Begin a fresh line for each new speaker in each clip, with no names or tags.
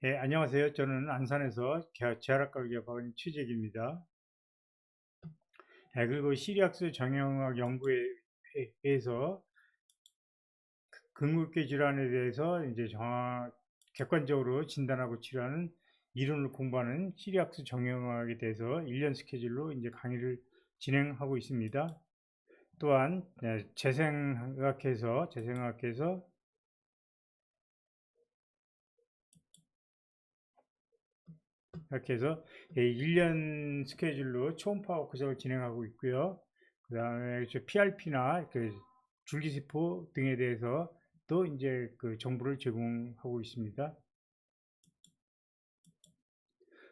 예, 안녕하세요. 저는 안산에서 재활학과 기업하고 있는 최재기입니다. 예, 그리고 시리악스 정형학 연구에 의해서 근육계 질환에 대해서 이제 객관적으로 진단하고 치료하는 이론을 공부하는 시리악스 정형학에 대해서 1년 스케줄로 이제 강의를 진행하고 있습니다. 또한 재생학에서 이렇게 해서 1년 스케줄로 초음파 워크숍을 진행하고 있고요. 그 다음에 PRP나 그 줄기세포 등에 대해서 또 이제 그 정보를 제공하고 있습니다.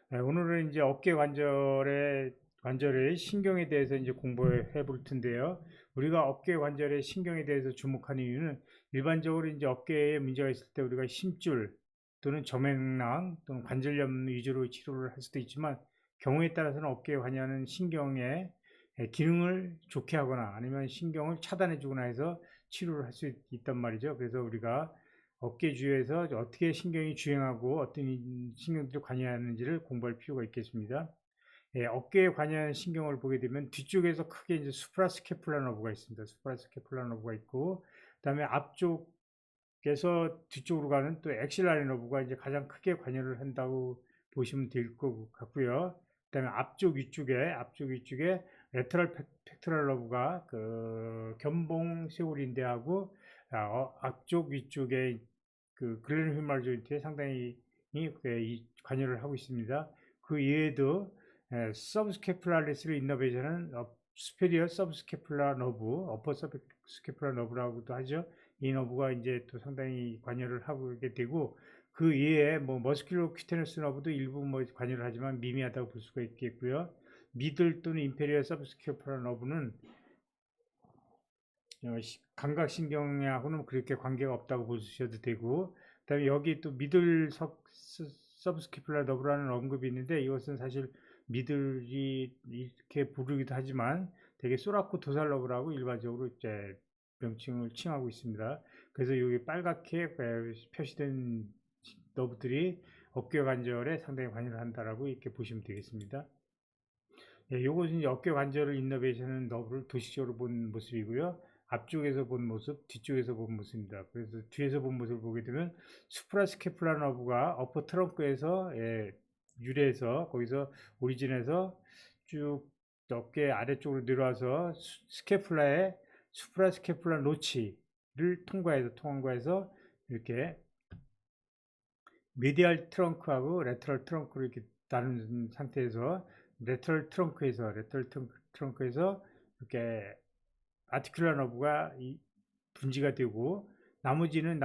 네, 오늘은 이제 어깨 관절의 신경에 대해서 이제 공부해 볼 텐데요. 우리가 어깨 관절의 신경에 대해서 주목하는 이유는 일반적으로 이제 어깨에 문제가 있을 때 우리가 심줄 또는 점액낭 또는 관절염 위주로 치료를 할 수도 있지만 경우에 따라서는 어깨에 관여하는 신경의 기능을 좋게 하거나 아니면 신경을 차단해 주거나 해서 치료를 할 수 있단 말이죠. 그래서 우리가 어깨 주위에서 어떻게 신경이 주행하고 어떤 신경들이 관여하는지를 공부할 필요가 있겠습니다. 예, 어깨에 관여하는 신경을 보게 되면 뒤쪽에서 크게 이제 수프라스케플라 너브가 있습니다. 수프라스케플라 너브가 있고, 그다음에 앞쪽에서 뒤쪽으로 가는 또 엑실라리 너브가 이제 가장 크게 관여를 한다고 보시면 될 것 같고요. 그다음에 앞쪽 위쪽에 레터럴 팩토럴 너브가 그 견봉 세우린대하고 앞쪽 위쪽에 그 글렌 휘말 조인트에 상당히 관여를 하고 있습니다. 그 이외에도 서브스케플라리스를 인너베이션은 스페리어 서브스케플라 너브, 어퍼 서브스케플라 너브라고도 하죠. 이 너브가 이제 또 상당히 관여를 하고 있게 되고 그 이외에 뭐 머스큘로 큐테너스 너브도 일부 뭐 관여를 하지만 미미하다고 볼 수가 있겠고요. 미들 또는 인페리어 서브스케플라 너브는 감각신경하고는 그렇게 관계가 없다고 보셔도 되고, 그다음에 여기 또 미들 서브스키플라 너브라는 언급이 있는데 이것은 사실 미들이 이렇게 부르기도 하지만 되게 소라코 도살 너브라고 일반적으로 이제 명칭을 칭하고 있습니다. 그래서 여기 빨갛게 표시된 너브들이 어깨 관절에 상당히 관여를 한다라고 이렇게 보시면 되겠습니다. 예, 요것은 이제 어깨 관절을 인너베이션은 너브를 도식적으로 본 모습이고요. 앞쪽에서 본 모습, 뒤쪽에서 본 모습입니다. 그래서 뒤에서 본 모습을 보게 되면 수프라스케플라 너브가 어퍼 트렁크에서 유래해서 거기서 오리진에서 쭉 어깨 아래쪽으로 내려와서 스케플라의 수프라스케플라 노치를 통과해서 이렇게 미디얼 트렁크하고 레터럴 트렁크를 이렇게 나눈 상태에서 레터럴 트렁크에서 이렇게 아티큘라 너브가 분지가 되고 나머지는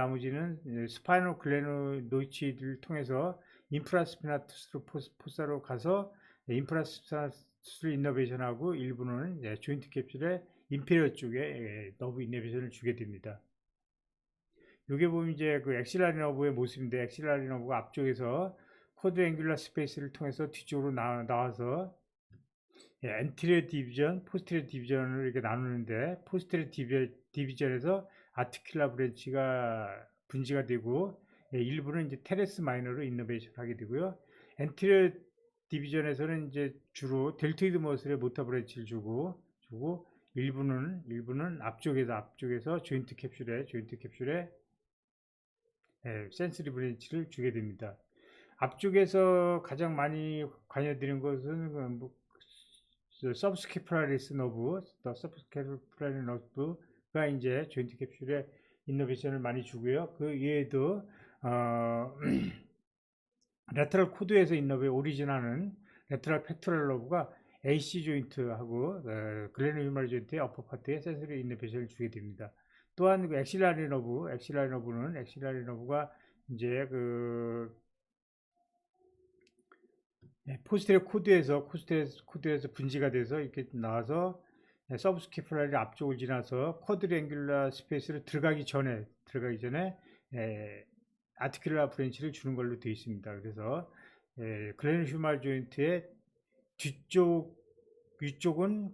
스파이널 글레노노이치를 통해서 인프라스피나투스 포사로 가서 인프라스피나투스 이너베이션하고 일부는 조인트 캡슐의 인페리어 쪽에 너브 이너베이션을 주게 됩니다. 여기 보면 이제 그 엑실라리 너브의 모습인데 엑실라리 너브가 앞쪽에서 쿼드앵귤라 스페이스를 통해서 뒤쪽으로 나와서 엔티리어 디비전, 포스테리어 디비전을 이렇게 나누는데 포스테리어 디비전에서 아티큘라 브랜치가 분지가 되고 일부는 이제 테레스 마이너로 이너베이션 하게 되고요. 엔티리어 디비전에서는 이제 주로 델토이드 머슬의 모터 브랜치를 주고 일부는 앞쪽에서 조인트 캡슐에 센서리 브랜치를 주게 됩니다. 앞쪽에서 가장 많이 관여드린 것은 서브스케프라리스 너브, 서브스케프라리스 너브가 이제 조인트 캡슐에 이노베이션을 많이 주고요. 그 외에도 레터럴 코드에서 인너베 오리진하는 레터럴 팩토럴 너브가 AC 조인트하고 글레노휴멀 조인트의 어퍼 파트에 센서리 이노베이션을 주게 됩니다. 또한 그 엑실라리 너브가 이제 그 포스테리어 코드에서 분지가 돼서 이렇게 나와서 서브스키프라리 앞쪽을 지나서 쿼드랭귤라 스페이스로 들어가기 전에 아티큘라 브랜치를 주는 걸로 되어 있습니다. 그래서 글레노휴말 조인트의 위쪽은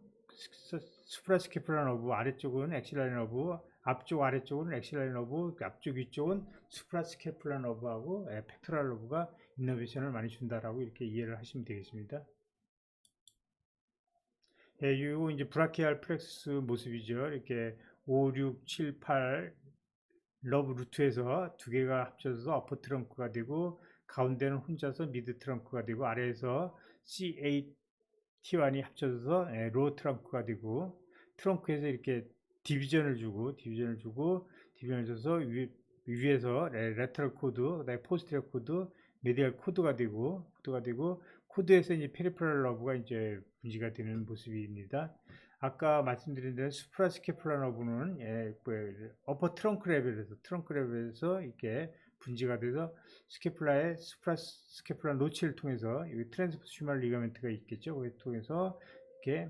수프라스키프라 너브, 아래쪽은 엑실라리 너브, 앞쪽 아래쪽은 엑실라리 너브, 앞쪽 위쪽은 수프라스케플라 너브하고 팩토랄 너브가 이너베이션을 많이 준다라고 이렇게 이해를 하시면 되겠습니다. 예, 이거 이제 브라키알 플렉스 모습이죠. 이렇게 5, 6, 7, 8 러브 루트에서 두 개가 합쳐져서 어퍼 트렁크가 되고 가운데는 혼자서 미드 트렁크가 되고 아래에서 C8 T1이 합쳐져서 로우 트렁크가 되고 트렁크에서 이렇게 디비전을 줘서 위에서 레터럴 코드, 그다음에 포스트리어 코드, 메디얼 코드가 되고 코드에서 이제 페리페럴 러브가 이제 분지가 되는 모습입니다. 아까 말씀드린 대로 수프라스케플라 너브는 어퍼 트렁크 레벨에서 이렇게 분지가 돼서 스케플라의 수프라스케플라 노치를 통해서 여기 트랜스퍼시멀 리가멘트가 있겠죠. 그걸 통해서 이렇게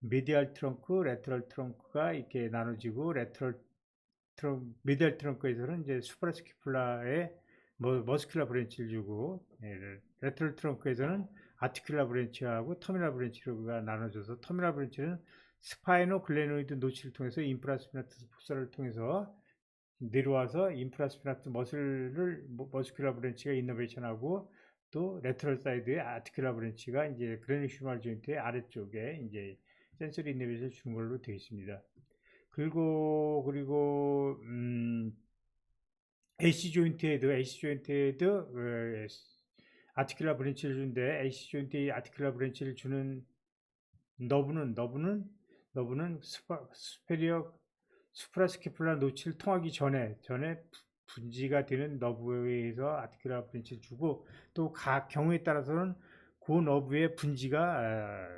미디얼 트렁크, 레터럴 트렁크가 이렇게 나눠지고 미디얼 트렁크에서는 이제 수프라스케플라의 머스큘라 브랜치를 주고 레터럴 트렁크에서는 아티큘라 브랜치하고 터미널 브랜치가 나눠져서 터미널 브랜치는 스파이노 글레노이드 노치를 통해서 인프라스피나투스 포사를 통해서 내려와서 인프라스피나투스 머스큘라 브랜치가 이너베이션하고 또 레터럴 사이드의 아티큘라 브랜치가 이제 그레니슈말 조인트의 아래쪽에 이제 센서리 이너베이션을 주는 걸로 되어 있습니다. 그리고 AC 조인트에도 아티큘라 브랜치를 주는데 AC 조인트에 아티큘라 브랜치를 주는 너브는 수프라스케플라 노치를 통하기 전에 분지가 되는 너브에 의해서 아티큘라 브랜치를 주고 또 각 경우에 따라서는 그 너브의 분지가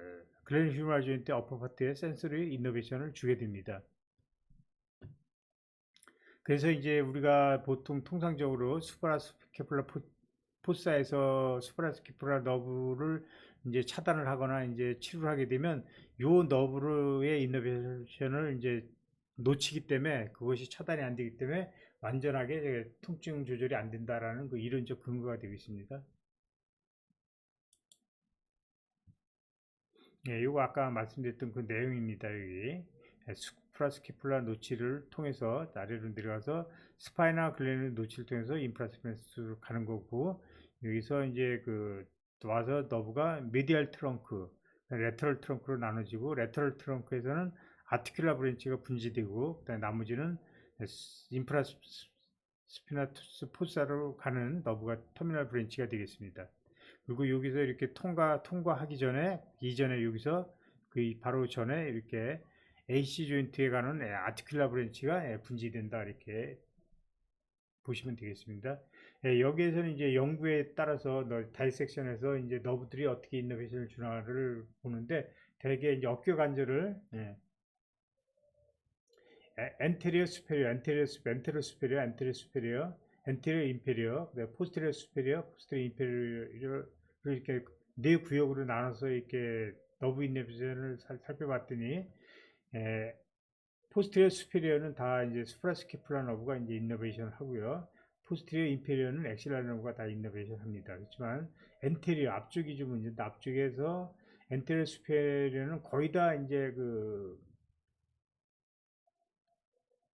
글레니슈말 조인트 어퍼파트의 센서리 이너베이션을 주게 됩니다. 그래서 이제 우리가 보통 통상적으로 수프라스케플라 포사에서 수프라스케플라 너브를 이제 차단을 하거나 이제 치료를 하게 되면 요 너브의 이너베이션을 이제 놓치기 때문에 그것이 차단이 안 되기 때문에 완전하게 통증 조절이 안 된다라는 그 이론적 근거가 되고 있습니다. 예, 요거 아까 말씀드렸던 그 내용입니다. 여기 수프라스케플라 노치를 통해서 아래로 내려가서 스파이나 글레놀 노치를 통해서 인프라스펜스로 가는 거고 여기서 이제 그 와서 너브가 미디얼 트렁크, 레터럴 트렁크로 나눠지고 레터럴 트렁크에서는 아티큘라 브랜치가 분지되고 그다음에 나머지는 인프라스피나투스 포사로 가는 너브가 터미널 브랜치가 되겠습니다. 그리고 여기서 이렇게 통과하기 전에 이전에 여기서 그 바로 전에 이렇게 AC 조인트에 가는 아티큘라 브랜치가 분지된다 이렇게 보시면 되겠습니다. 여기에서는 이제 연구에 따라서 다이섹션에서 이제 너브들이 어떻게 이너베이션을 주나를 보는데 대개 이제 어깨 관절을 엔테리어 수페리어, 엔테리어 인페리어, 포스테리어 수페리어, 포스테리어 인페리어를 이렇게 네 구역으로 나눠서 이렇게 너브 이너베이션을 살펴봤더니 포스테리어 수페리어는 다 이제 수프라스케플라 너브가 이제 이너베이션을 하고요. 포스테리어 인페리어는 엑실라 너브가 다 이너베이션 합니다. 그렇지만 엔테리어 앞쪽이 좀 문제인데 앞쪽에서 엔테리어 수페리어는 거의 다 이제 그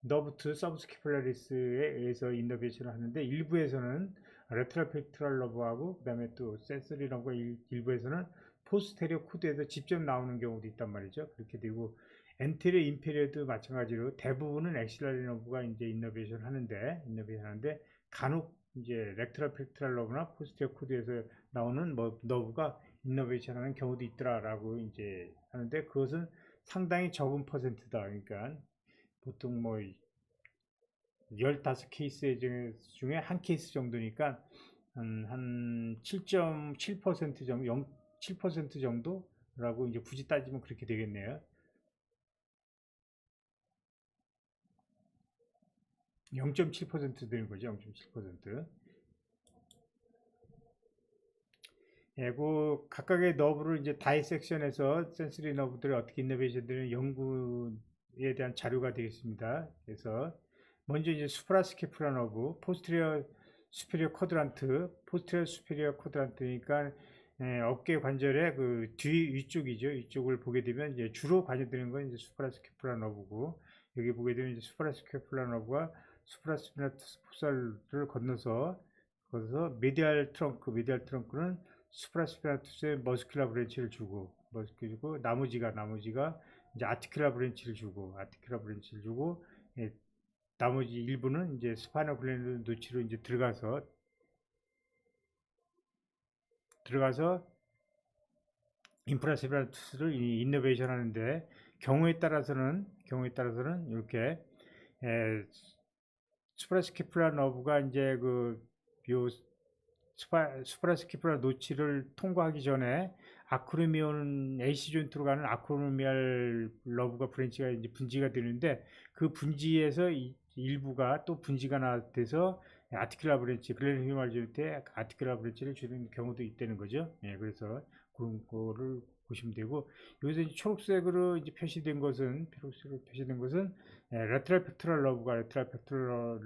너브투 서브스케플라리스에 의해서 이너베이션을 하는데 일부에서는 레트럴 팩트럴 너브하고 그 다음에 또 센서리 너브가 일부에서는 포스테리어 코드에서 직접 나오는 경우도 있단 말이죠. 그렇게 되고 엔테리어 인페리어도 마찬가지로 대부분은 엑실라리 너브가 이제 이너베이션 하는데 간혹 이제 레트럴 팩트럴 너브나 포스테리어 코드에서 나오는 너브가 이너베이션 하는 경우도 있더라라고 이제 하는데 그것은 상당히 적은 퍼센트다. 그러니까 보통 뭐 15케이스 중에 한 케이스 정도니까 한 7.7% 정도, 7% 정도라고 이제 굳이 따지면 그렇게 되겠네요. 0.7% 되는 거죠. 0.7%. 예, 그 각각의 너브를 이제 다이섹션에서 센서리 너브들이 어떻게 이너베이션 되는 연구에 대한 자료가 되겠습니다. 그래서 먼저 이제 수프라스케플라 너브, 포스테리어 수페리어 쿼드란트니까 어깨 관절의 그 위쪽이죠. 이쪽을 보게 되면 이제 주로 관여되는 건 이제 수프라스케플라 너브고 여기 보게 되면 이제 수프라스캐플라 너브가 수프라스피나투스 포사를 건너서 미디알 트렁크는 수프라스피나투스의 머스큘라 브랜치를 주고 나머지가 이제 아티큘라 브랜치를 주고 예, 나머지 일부는 이제 스파이널 글랜드 노치로 이제 들어가서 인프라스피나투스를 이너베이션 하는데 경우에 따라서는 이렇게 수프라스캐플라 너브가 이제 요 수프라스캐플라 노치를 통과하기 전에 아크로미온 AC 조인트로 가는 아크로미알 러브가 브랜치가 이제 분지가 되는데 그 분지에서 일부가 또 분지가 돼서 아티큘라 브랜치, 글레노히말 조인트에 아티큘라 브랜치를 주는 경우도 있다는 거죠. 예, 그래서 그런 거를 보시면 되고 여기서 초록색으로 이제 표시된 것은 레트럴 펙토럴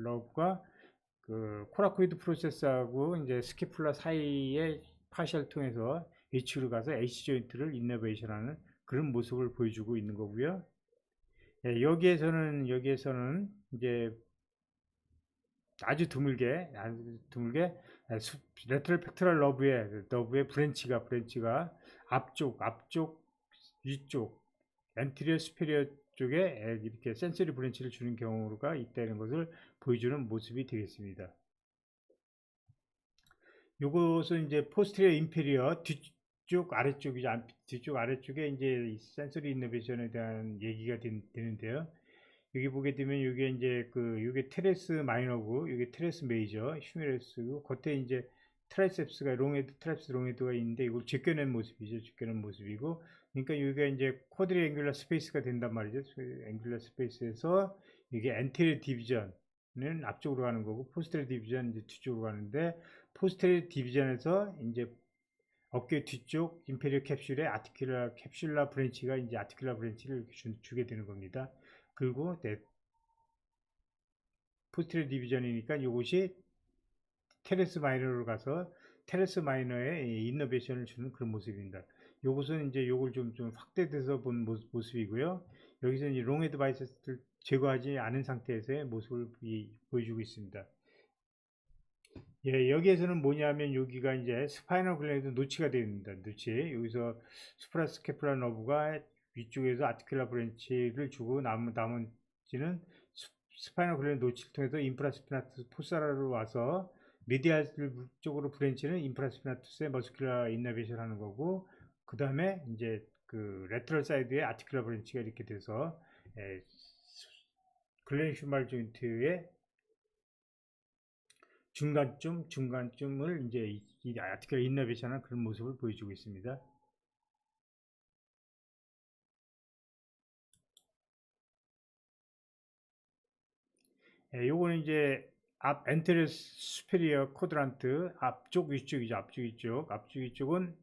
러브가 그 코라코이드 프로세스하고 이제 스키플라 사이의 파셜 통해서 H로 가서 AC 조인트를 이너베이션하는 그런 모습을 보여주고 있는 거고요. 예, 여기에서는 이제 아주 드물게 레트럴 펙토럴 러브의 브랜치가 앞쪽 위쪽 엔티리어 스페리어 쪽에 이렇게 센서리 브랜치를 주는 경우가 있다는 것을 보여주는 모습이 되겠습니다. 요것은 이제 포스테리어 인페리어 뒤쪽 아래쪽에 이제 센서리 이너베이션에 대한 얘기가 되는데요. 여기 보게 되면 이게 이제 이게 테레스 마이너고 이게 테레스 메이저 휴메러스고 겉에 이제 트라이셉스가 트라이셉스 롱헤드가 있는데 이걸 제껴낸 모습이고 그러니까 여기가 이제 쿼드리앵귤러 스페이스가 된단 말이죠. 앵귤러 스페이스에서 이게 엔테리어 디비전은 앞쪽으로 가는 거고 포스테리어 디비전 이제 뒤쪽으로 가는데 포스테리어 디비전에서 이제 어깨 뒤쪽 인페리어 캡슐에 캡슐라 브랜치가 이제 아티큘라 브랜치를 주게 되는 겁니다. 그리고 포스테리어 디비전이니까 이것이 테레스 마이너로 가서 테레스 마이너의 이너베이션을 주는 그런 모습입니다. 이것은 이제 요걸 좀 확대돼서 본 모습이고요. 여기서 이제 롱헤드 바이세스를 제거하지 않은 상태에서의 모습을 보여주고 있습니다. 예, 여기에서는 뭐냐면 여기가 이제 스파이널 글랜드 노치가 됩니다. 여기서 수프라스캐플라 너브가 위쪽에서 아티큘라 브랜치를 주고 나머지는 스파이널 글랜드 노치를 통해서 인프라스피나투스 포사라로 와서 미디알 쪽으로 브랜치는 인프라스피나투스의 머스큘라 이너베이션 하는 거고 그 다음에 이제 그 레터럴 사이드에 아티큘라 브랜치가 이렇게 돼서 글레노히말 조인트의 중간쯤을 이제 이 아티큘라 이너베이션하는 그런 모습을 보여주고 있습니다. 요거는 이제 엔테리어 수페리어 쿼드란트 앞쪽 위쪽이죠. 앞쪽 위쪽은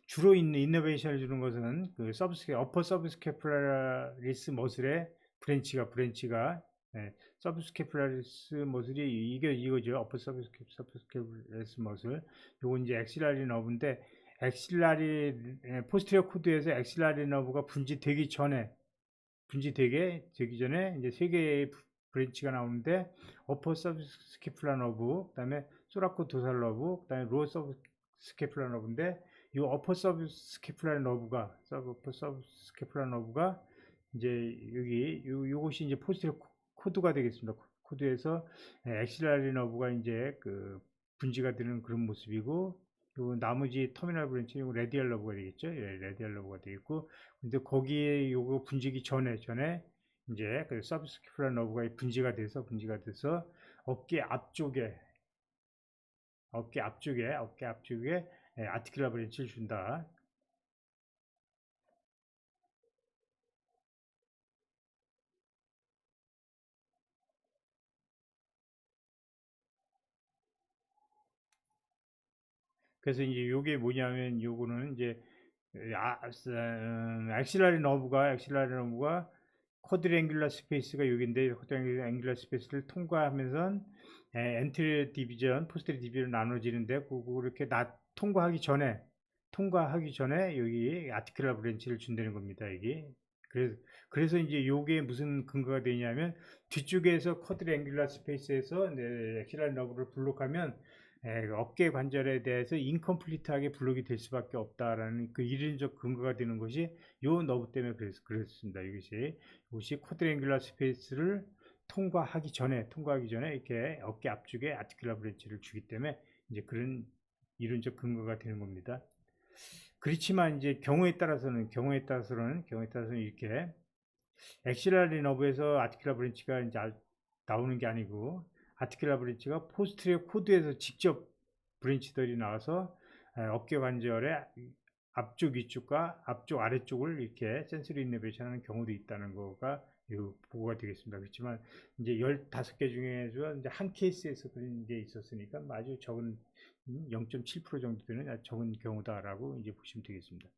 주로 있는 이너베이션을 주는 것은 그 어퍼 서브스캐플라리스 머슬의 브랜치가 서브스캐플라리스 머슬이 이거죠. 어퍼 서브스캐플라리스 머슬. 요건 이제 엑실라리 너브인데 포스테리어 코드에서 엑실라리 너브가 분지되기 전에 이제 세 개의 브랜치가 나오는데 어퍼 서브스캐플라 너브, 그다음에 소라코 도살 너브, 그다음에 로어 서브스캐플라 너브인데 이 어퍼 서브스캐플라 너브가 이제 요것이 이제 포스테리어 코드가 되겠습니다. 코드에서 엑실라리 너브가 이제 그 분지가 되는 그런 모습이고 요 나머지 터미널 브랜치는 레디얼 너브가 되겠죠. 예, 레디얼 너브가 되겠고 근데 거기에 요거 분지기 전에 이제 그 서브스캐플라 너브가 분지가 돼서 어깨 앞쪽에 아티큘라 브랜치를 준다. 그래서 이제 요게 뭐냐면 요거는 이제 엑실라리 너브가 쿼드랭귤러 스페이스가 여기인데 쿼드랭귤러 스페이스를 통과하면서 엔테리어 디비전, 포스테리어 디비전 나눠지는데 그렇게 통과하기 전에 여기 아티큘라 브랜치를 준다는 겁니다. 여기 그래서 이제 요게 무슨 근거가 되냐면 뒤쪽에서 쿼드랭귤라 스페이스에서 엑실랄 너브를 블록하면 어깨 관절에 대해서 인컴플리트하게 블록이 될 수밖에 없다라는 그 이론적 근거가 되는 것이 요 너브 때문에 그랬습니다. 이것이 쿼드랭귤라 스페이스를 통과하기 전에 이렇게 어깨 앞쪽에 아티큘라 브랜치를 주기 때문에 이제 그런 이론적 근거가 되는 겁니다. 그렇지만 이제 경우에 따라서는 이렇게 엑실랄리 너브에서 아티큘라 브랜치가 이제 나오는 게 아니고 아티큘라 브랜치가 포스트리어 코드에서 직접 브랜치들이 나와서 어깨 관절의 앞쪽 위쪽과 앞쪽 아래쪽을 이렇게 센서리 이너베이션 하는 경우도 있다는 거가 보고가 되겠습니다. 그렇지만 이제 15개 중에서 이제 한 케이스에서 그런 게 있었으니까 아주 적은 0.7% 정도 되는 적은 경우다라고 이제 보시면 되겠습니다.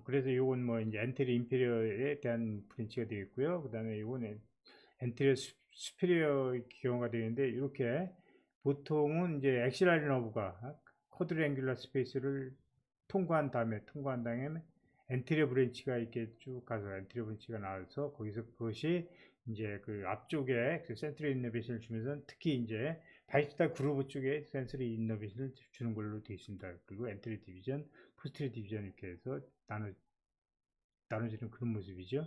그래서 요건 뭐 이제 엔테리어 인페리어에 대한 브랜치가 되겠고요. 그 다음에 요건 엔테리어 수페리어 경우가 되는데 이렇게 보통은 이제 엑실랄리 너브가 쿼드랭귤라 스페이스를 통과한 다음에 엔테리어 브랜치가 이렇게 쭉 가서 엔테리어 브랜치가 나와서 거기서 그것이 이제 그 앞쪽에 그 센서리 이너베이션을 주면서 특히 이제 바이스탈 그루브 쪽에 센서리 이너베이션을 주는 걸로 되어 있습니다. 그리고 엔테리어 디비전, 포스테리어 디비전 이렇게 해서 나눠지는 그런 모습이죠.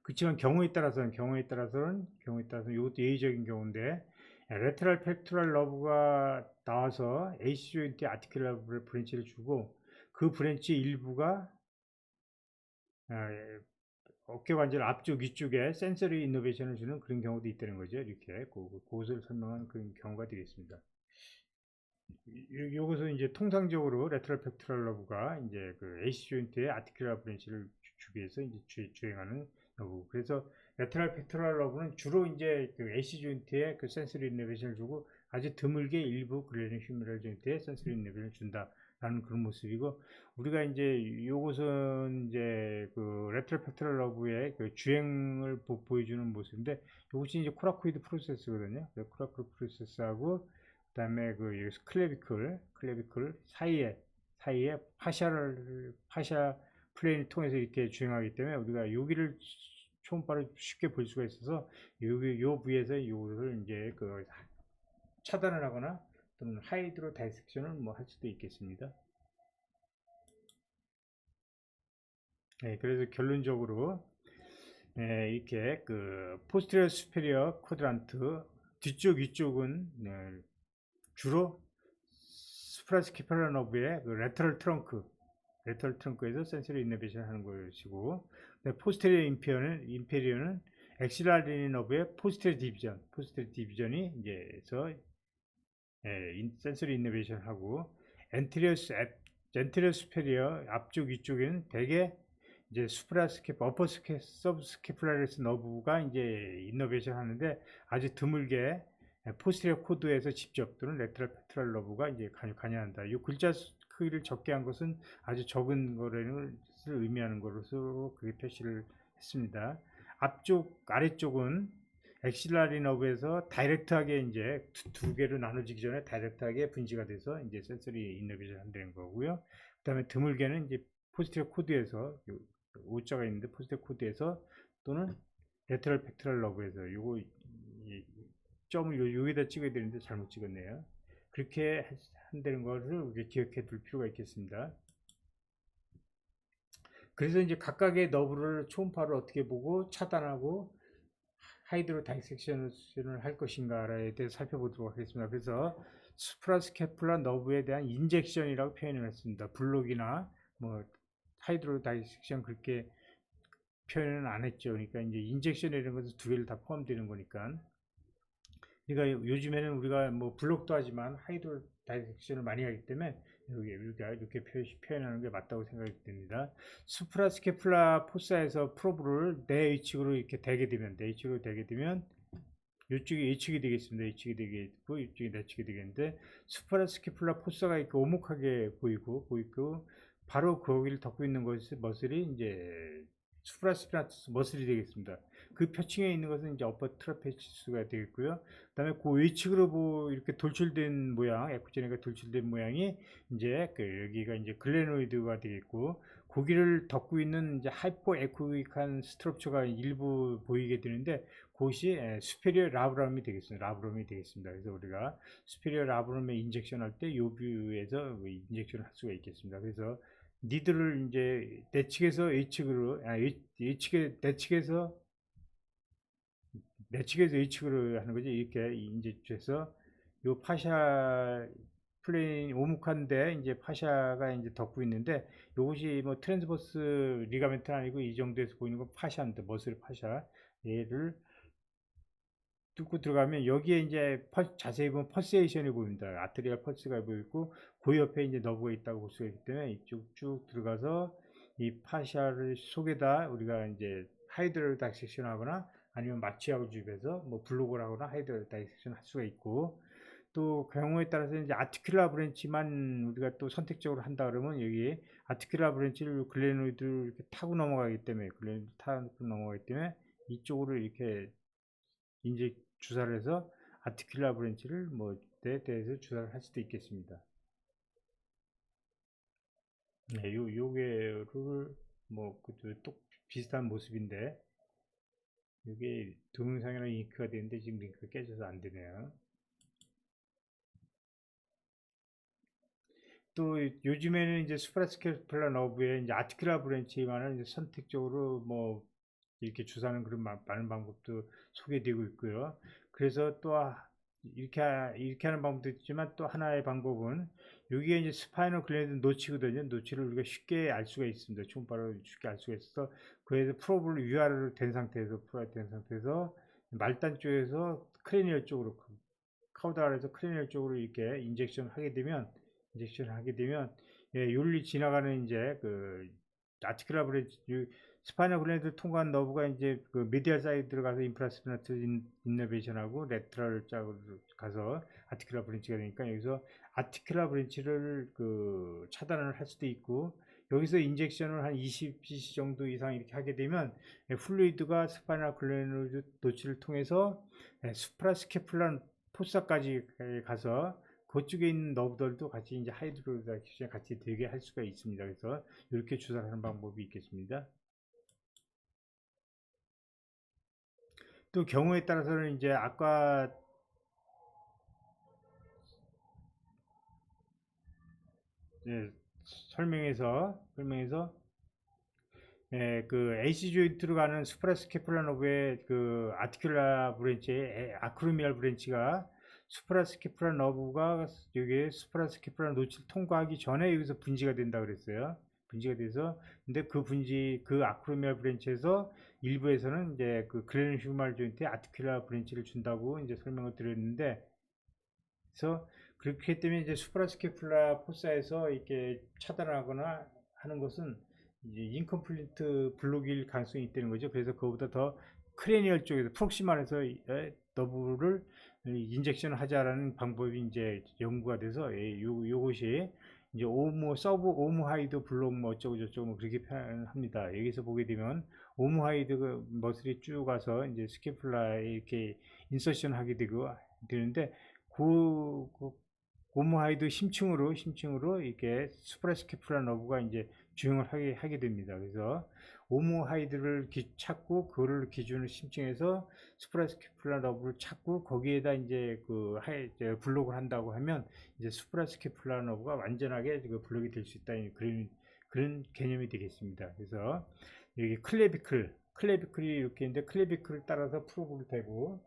그렇지만 경우에 따라서는 이것도 예의적인 경우인데 레터럴 팩토럴 러브가 나와서 AC 조인트 아티큘라 브랜치를 주고 그 브랜치 일부가 어깨 관절 앞쪽 위쪽에 센서리 이노베이션을 주는 그런 경우도 있다는 거죠. 이렇게 그것을 설명하는 그런 경우가 되겠습니다. 이것은 이제 통상적으로 레터럴 팩토럴 러브가 이제 그 AC 조인트의 아티큘라 브랜치를 주기 위해서 이제 주행하는 러브. 그래서 레터럴 팩토럴 러브는 주로 이제 그 AC 조인트에 그 센서리 이너베이션을 주고 아주 드물게 일부 글레닌 휴메럴 조인트에 센서리 이너베이션을 준다라는 그런 모습이고, 우리가 이제 이것은 이제 그 레터럴 팩토럴 러브의 그 주행을 보여주는 모습인데, 이것이 이제 코라코이드 프로세스거든요. 코라코이드 프로세스하고 그다음에 그 여기서 클레비클 사이에 파샤 플레인을 통해서 이렇게 주행하기 때문에 우리가 여기를 초음파로 쉽게 볼 수가 있어서 여기 요 부위에서 이거를 이제 그 차단을 하거나 또는 하이드로 다이섹션을 뭐 할 수도 있겠습니다. 네, 그래서 결론적으로 이렇게 그 포스테리어 수페리어 쿼드란트 뒤쪽 위쪽은 주로 수프라스키팔라 너브의 그 레터럴 트렁크에서 센서리 이너베이션 하는 것이고, 포스테리어 인페리어는 엑실랄리 너브의 포스테리어 디비전이 이제서 센서리 이너베이션 하고, 엔테리어 수페리어 앞쪽 위쪽에는 대개 이제 서브스케플라리스 너브가 이제 이너베이션 하는데 아주 드물게 포스테리어 코드에서 직접 또는 레터럴 팩토럴 너브가 이제 관여한다. 이 글자 크기를 적게 한 것은 아주 적은 거를 의미하는 것으로 그게 표시를 했습니다. 아래쪽은 엑실라리 너브에서 다이렉트하게 이제 두 개로 나눠지기 전에 다이렉트하게 분지가 돼서 이제 센서리 이너베이션 한다는 거고요. 그 다음에 드물게는 이제 포스테리어 코드에서 O자가 있는데 포스테리어 코드에서 또는 레터럴 팩토럴 너브에서 요거 점을 여기다 찍어야 되는데 잘못 찍었네요. 그렇게 한다는 것을 기억해 둘 필요가 있겠습니다. 그래서 이제 각각의 너브를 초음파로 어떻게 보고 차단하고 하이드로 다이섹션을 할 것인가에 대해서 살펴보도록 하겠습니다. 그래서 수프라스케플라 너브에 대한 인젝션이라고 표현을 했습니다. 블록이나 뭐 하이드로 다이섹션 그렇게 표현은 안 했죠. 그러니까 이제 인젝션이라는 것은 두 개를 다 포함되는 거니까. 그러니까 요즘에는 우리가 뭐 블록도 하지만 하이드로 다이섹션을 많이 하기 때문에 우리가 이렇게 표현하는 게 맞다고 생각이 듭니다. 수프라스케플라 포사에서 프로브를 내 H축으로 이렇게 대게 되면 이쪽이 H축이 되겠습니다. H축이 되겠고 이쪽이 내축이 되겠는데, 수프라스케플라 포사가 이렇게 오목하게 보이고 바로 거기를 덮고 있는 것이 머슬이 이제 수프라스피나투스 머슬이 되겠습니다. 그 표층에 있는 것은 이제 어퍼 트라페치스가 되겠고요. 그다음에 그 외측으로 이렇게 돌출된 모양, 에쿠제네가 돌출된 모양이 이제 여기가 이제 글레노이드가 되겠고, 고기를 덮고 있는 이제 하이포 에쿠익한 스트럭처가 일부 보이게 되는데, 그것이 수페리어 라브럼이 되겠습니다. 라브럼이 되겠습니다. 그래서 우리가 수페리어 라브럼에 인젝션 할 때 요 뷰에서 인젝션을 할 수가 있겠습니다. 그래서 니들을 이제 내측에서 H측으로, 내측에서 H측으로 하는 거지. 이렇게 이제 해서 요 파샤 플레인 오목한데 이제 파샤가 이제 덮고 있는데, 요것이 뭐 트랜스버스 리가멘트는 아니고 이 정도에서 보이는 건 파샤인데, 머슬 파샤. 얘를 뚫고 들어가면 여기에 이제 자세히 보면 펄세이션이 보입니다. 아트리얼 펄스가 보이고, 그 옆에 이제 너브가 있다고 볼 수가 있기 때문에 이쪽 쭉 들어가서 이 파샤를 속에다 우리가 이제 하이드로 다이섹션 하거나 아니면 마취하고 줍에서 뭐 블록을 하거나 하이드로 다이섹션 할 수가 있고, 또 경우에 따라서 이제 아티큘라 브랜치만 우리가 또 선택적으로 한다 그러면 여기 아티큘라 브랜치를 글레노이드를 이렇게 타고 넘어가기 때문에, 글레노이드 타고 넘어가기 때문에 이쪽으로 이렇게 이제 주사를 해서 아티큘라 브랜치를 뭐에 대해서 주사를 할 수도 있겠습니다. 네, 요게를 또 비슷한 모습인데, 이게 동영상이랑 링크가 되는데 지금 링크가 깨져서 안 되네요. 또 요즘에는 이제 수프라스케플라 너브에 이제 아티큘라 브랜치만을 이제 선택적으로 뭐 이렇게 주사하는 그런 많은 방법도 소개되고 있고요. 그래서 또 이렇게 하는 방법도 있지만, 또 하나의 방법은 여기에 이제 스파이널 글래드 노치거든요. 노치를 우리가 쉽게 알 수가 있습니다. 초음파로 쉽게 알 수가 있어서, 그래서 프로브를 위아래로 된 상태에서 말단 쪽에서 크레니얼 쪽으로, 카우다랄에서 크레니얼 쪽으로 이렇게 인젝션을 하게 되면, 예, 윤리 지나가는 이제 그 아티큘라 브랜치, 스파이널 글랜드 통과한 너브가 이제 그 미디얼 사이드 들어가서 인프라스피나트 인너베이션하고 레트럴 쪽으로 가서 아티큘라 브랜치가 되니까, 여기서 아티큘라 브랜치를 그 차단을 할 수도 있고, 여기서 인젝션을 한 20cc 정도 이상 이렇게 하게 되면 플루이드가 스파이널 글랜드 노치를 통해서 수프라스케플란 포사까지 가서 그쪽에 있는 너브들도 같이 이제 하이드로다키션 같이 되게 할 수가 있습니다. 그래서 이렇게 주사를 하는 방법이 있겠습니다. 또 경우에 따라서는 이제 아까 예, 설명해서 그 AC 조인트로 가는 수프라스케플라 너브의 그 아티큘라 브랜치의 아크로미알 브랜치가 수프라스케플라 너브가 여기 수프라스케플라 노치를 통과하기 전에 여기서 분지가 된다 그랬어요. 분지가 돼서, 근데 그 아크로미알 브랜치에서 일부에서는 이제 그 글레는 휴말 조인트에 아티큘라 브랜치를 준다고 이제 설명을 드렸는데, 그래서 그렇기 때문에 이제 수프라스케플라 포사에서 이렇게 차단하거나 하는 것은 이제 인컴플리트 블록일 가능성이 있다는 거죠. 그래서 그거보다 더 크레니얼 쪽에서 프록시말에서 너브를 인젝션을 하자라는 방법이 이제 연구가 돼서, 요것이 이제 서브 오무 하이드 블록 뭐 어쩌고 저쩌고 뭐 그렇게 표현합니다. 여기서 보게 되면 오무 하이드 머슬이 쭉 가서 이제 스케플라에 이렇게 인서션 하게 되는데, 그 오모하이드 심층으로 이렇게 수프라스케플라 너브가 이제 주행을 하게 됩니다. 그래서 오모하이드를 찾고, 그거를 기준으로 심층해서 수프라스케플라 너브를 찾고, 거기에다 이제 블록을 한다고 하면 이제 수프라스케플라 너브가 완전하게 그 블록이 될 수 있다는 그런 개념이 되겠습니다. 그래서 여기 클레비클이 이렇게 있는데, 클레비클을 따라서 프로브를 대고,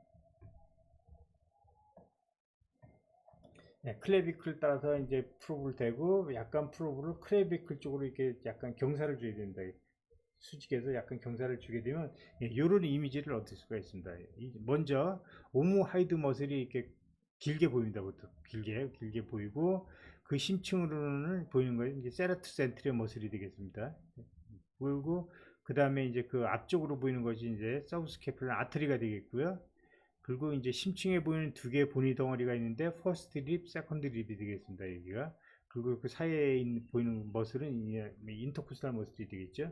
네, 클레비클 따라서 이제 프로브를 대고, 약간 프로브를 클레비클 쪽으로 이렇게 약간 경사를 줘야 된다. 수직에서 약간 경사를 주게 되면 이런 이미지를 얻을 수가 있습니다. 먼저 오무 하이드 머슬이 이렇게 길게 보입니다. 보통 길게 보이고, 그 심층으로는 보이는 거예요. 이제 세라트 센트리어 머슬이 되겠습니다. 보이고, 그 다음에 이제 그 앞쪽으로 보이는 것이 이제 서브스케플라 아트리가 되겠고요. 그리고 이제 심층에 보이는 두 개의 보니 덩어리가 있는데, 퍼스트 립, 세컨드 립이 되겠습니다. 여기가. 그리고 그 사이에 보이는 머슬은 인터코스탈 머슬이 되겠죠.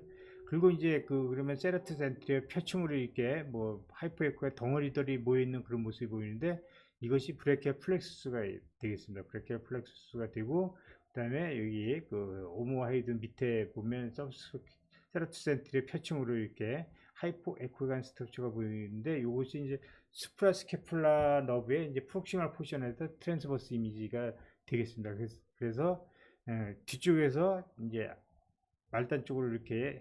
그리고 이제 그러면 세라트 센트리의 표층으로 이렇게 뭐 하이퍼에코의 덩어리들이 모여 있는 그런 모습이 보이는데 이것이 브레키얼 플렉스가 되겠습니다. 브레키얼 플렉스가 되고 그다음에 여기 그 오모하이드 밑에 보면 세라트 센트리의 표층으로 이렇게 하이포 에코간 스트럭처가 보이는데 이것이 이제 수프라스케플라 너브의 이제 프록시멀 포션에서 트랜스버스 이미지가 되겠습니다. 그래서 뒤쪽에서 이제 말단 쪽으로 이렇게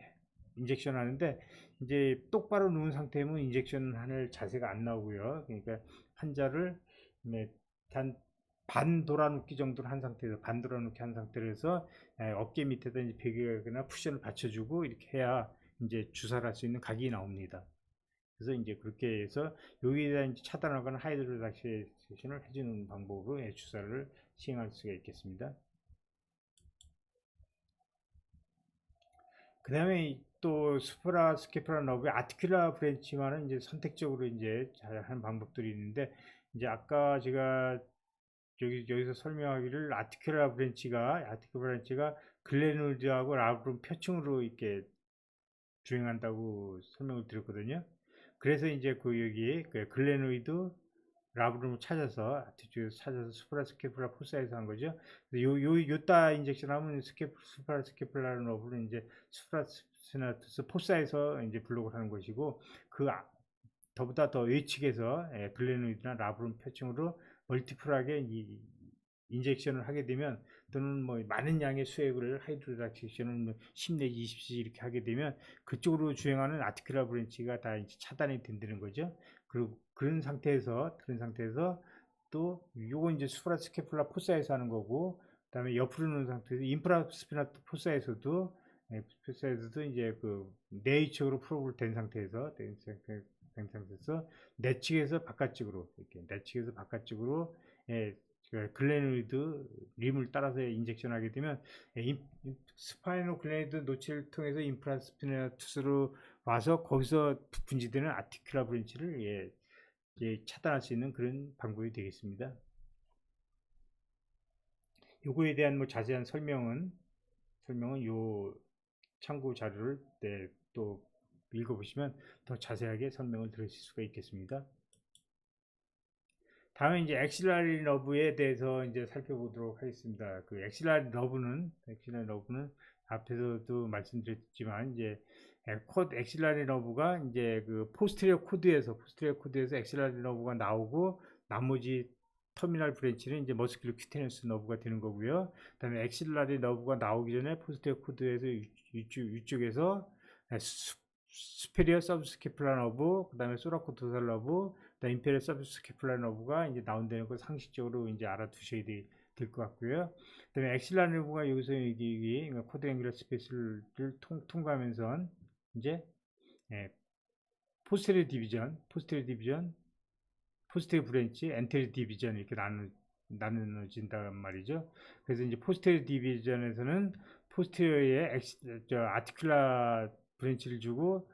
인젝션 하는데 이제 똑바로 누운 상태면 인젝션 할 자세가 안 나오고요. 그러니까 환자를 반 돌아눕기 정도로 한 상태에서 반 돌아눕기 한 상태로 해서 어깨 밑에다 이제 베개나 쿠션을 받쳐주고 이렇게 해야 이제 주사를 할 수 있는 각이 나옵니다. 그래서 이제 그렇게 해서 여기에다 이제 차단하거나 하이드로락시에이션을 해주는 방법으로 주사를 시행할 수가 있겠습니다. 그 다음에 또 수프라 스케프라 너브의 아티큘라 브랜치만은 이제 선택적으로 이제 잘 하는 방법들이 있는데 이제 아까 제가 여기서 설명하기를 아티큘라 브랜치가 글레놀드하고 라브룸 표층으로 이렇게 주행한다고 설명을 드렸거든요. 그래서 이제 여기 그 글레노이드 라브룸을 찾아서 뒤쪽에서 찾아서 수프라 포사에서 한 거죠. 요따 인젝션 하면 수프라 스케플라 너브를 이제 수프라스나투스 포사에서 이제 블록을 하는 것이고 더보다 더 외측에서 글레노이드나 라브룸 표층으로 멀티플하게 인젝션을 하게 되면 또는 뭐 많은 양의 수액을 하이드로락시션을 10 내지 20cc 이렇게 하게 되면 그쪽으로 주행하는 아티큘라 브랜치가 다 이제 차단이 된다는 거죠. 그리고 그런 상태에서 또 요거 이제 수프라스케플라 포사에서 하는 거고 그다음에 옆으로 놓은 상태에서 인프라스피나트 포사에서도 이제 그 내의측으로 프로브를 된 상태에서 내측에서 바깥쪽으로 이렇게 내측에서 바깥쪽으로 글레노이드 림을 따라서 인젝션 하게 되면 스파이노 글레노이드 노치를 통해서 인프라스피나투스로 와서 거기서 분지되는 아티큘라 브랜치를 차단할 수 있는 그런 방법이 되겠습니다. 요거에 대한 뭐 자세한 설명은 요 참고 자료를 또 읽어보시면 더 자세하게 설명을 들으실 수가 있겠습니다. 다음에 이제 엑실라리 러브에 대해서 이제 살펴보도록 하겠습니다. 그 엑실라리 러브는 앞에서도 말씀드렸지만 이제 엑실라리 러브가 이제 그 포스테리어 코드에서 엑실라리 러브가 나오고 나머지 터미널 브랜치는 이제 머스큘러 큐테너스 너브가 되는 거고요. 그다음에 엑실라리 러브가 나오기 전에 포스테리어 코드에서 위쪽에서 스페리어 서브스케플라 너브, 그다음에 소라코 도살 너브, 임페리얼 서브스케플라 너브가 이제 나온다는 걸 상식적으로 이제 알아두셔야 될 것 같고요. 그다음에 엑실라 너브가 여기서 여기 코드 앵귤러 스페이스를 통과하면서 이제 포스테리어 디비전, 포스테리어 브랜치, 엔테리어 디비전 이렇게 나눠진단 말이죠. 그래서 이제 포스테리어 디비전에서는 포스테리어에 아티큘라 브랜치를 주고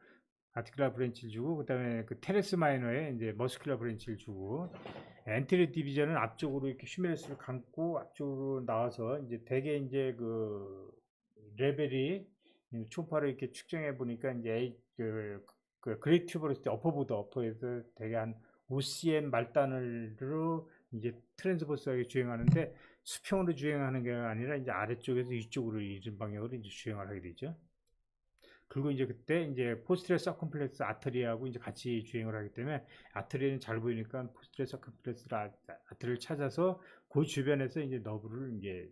그다음에 그 테레스 마이너에 이제 머스큘러 브랜치를 주고 엔테리어 디비전은 앞쪽으로 이렇게 휴메러스를 감고 앞쪽으로 나와서 이제 대개 이제 그 레벨이 초파를 이렇게 측정해 보니까 이제 그레이트 튜버로시티 어퍼에서 대개 한 5cm 말단으로 이제 트랜스버스하게 주행하는데 수평으로 주행하는 게 아니라 이제 아래쪽에서 위쪽으로 이런 방향으로 이제 주행을 하게 되죠. 그리고 이제 그때 이제 포스트레 서컴플렉스 아트리하고 이제 같이 주행을 하기 때문에 아트리는 잘 보이니까 포스트레 서컴플렉스 아트리를 찾아서 그 주변에서 이제 너브를 이제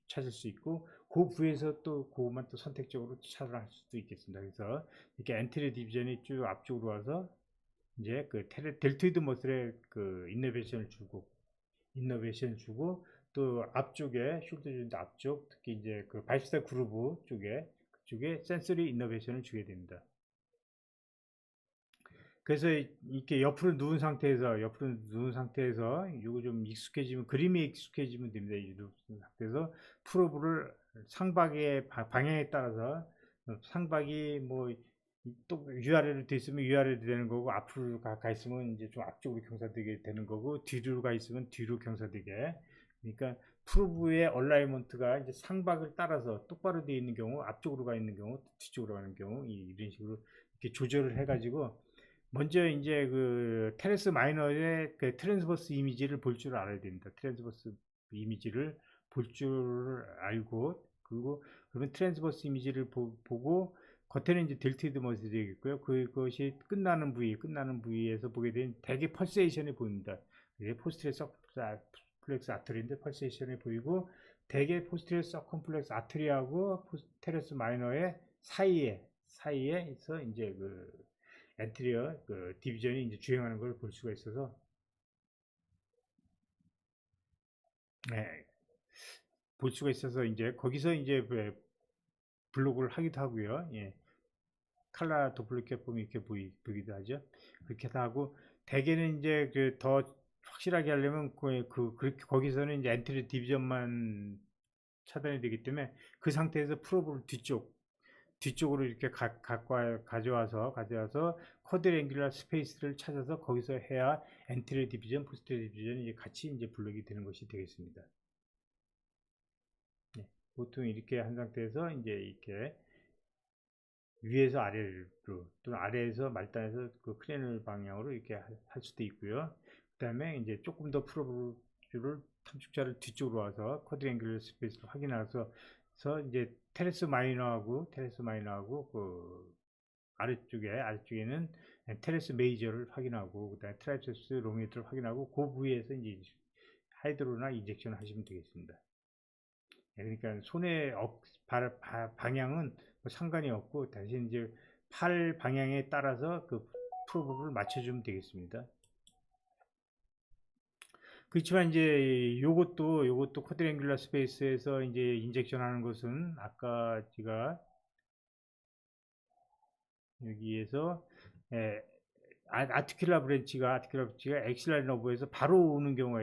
찾을 수 있고 그 부에서 또 그것만 또 선택적으로 차단할 수도 있겠습니다. 그래서 이렇게 엔트리 디비전이 쭉 앞쪽으로 와서 이제 델토이드 머슬에 이너베이션을 주고 또 앞쪽에 숄더 조인트 앞쪽 특히 이제 바이스타 그루브 쪽에 센서리 이너베이션을 주게 됩니다. 그래서 이렇게 옆으로 누운 상태에서 이거 좀 그림에 익숙해지면 됩니다. 이 상태에서 프로브를 상박의 방향에 따라서 상박이 뭐 또 위아래로 돼 있으면 위아래로 되는 거고 앞으로 가 있으면 이제 좀 앞쪽으로 경사되게 되는 거고 뒤로 가 있으면 뒤로 경사되게 그러니까 프로브의 얼라이먼트가 이제 상박을 따라서 똑바로 되어 있는 경우, 앞쪽으로 가 있는 경우, 뒤쪽으로 가는 경우, 이런 식으로 이렇게 조절을 해가지고, 먼저 이제 그 테레스 마이너의 그 트랜스버스 이미지를 볼 줄 알아야 됩니다. 트랜스버스 이미지를 볼 줄 알고, 그리고 그러면 트랜스버스 이미지를 보고, 겉에는 이제 델티드 머슬이 되겠고요. 그것이 끝나는 부위에서 보게 되면 대개 펄세이션이 보입니다. 이게 포스트레 서컴플렉스 아트리인데 펄세이션이 보이고, 대개 포스트레 서컴플렉스 아트리하고 테레스 마이너의 사이에서 이제 그 엔트리어 그 디비전이 이제 주행하는 걸 볼 수가 있어서, 네, 볼 수가 있어서 이제 거기서 이제 블록을 하기도 하고요. 예. 칼라 도플리케 보면 이렇게 보이기도 하죠. 그렇게 하고, 대개는 이제 그 더 확실하게 하려면 그렇게 거기서는 이제 엔트리 디비전만 차단이 되기 때문에 그 상태에서 프로브를 뒤쪽으로 이렇게 가져와서 쿼드랭귤러 스페이스를 찾아서 거기서 해야 엔트리 디비전, 포스트 디비전이 이제 같이 이제 블록이 되는 것이 되겠습니다. 네. 보통 이렇게 한 상태에서 이제 이렇게 위에서 아래로 또는 아래에서 말단에서 그 크레널 방향으로 이렇게 할 수도 있고요. 그 다음에 이제 조금 더 프로브를 탐축자를 뒤쪽으로 와서 쿼드랭귤러 스페이스를 확인해서 이제 테레스 마이너하고 그 아래쪽에는 테레스 메이저를 확인하고, 그다음에 트라이체스 롱헤드를 확인하고, 그 부위에서 이제 하이드로나 인젝션을 하시면 되겠습니다. 그러니까 손의 방향은 뭐 상관이 없고, 대신 이제 팔 방향에 따라서 그 프로브를 맞춰주면 되겠습니다. 그렇지만 이제 요것도 쿼드랭귤러 스페이스에서 이제 인젝션 하는 것은 아까 제가 여기에서 아티큘라 브랜치가 엑실랄 너브에서 바로 오는 경우가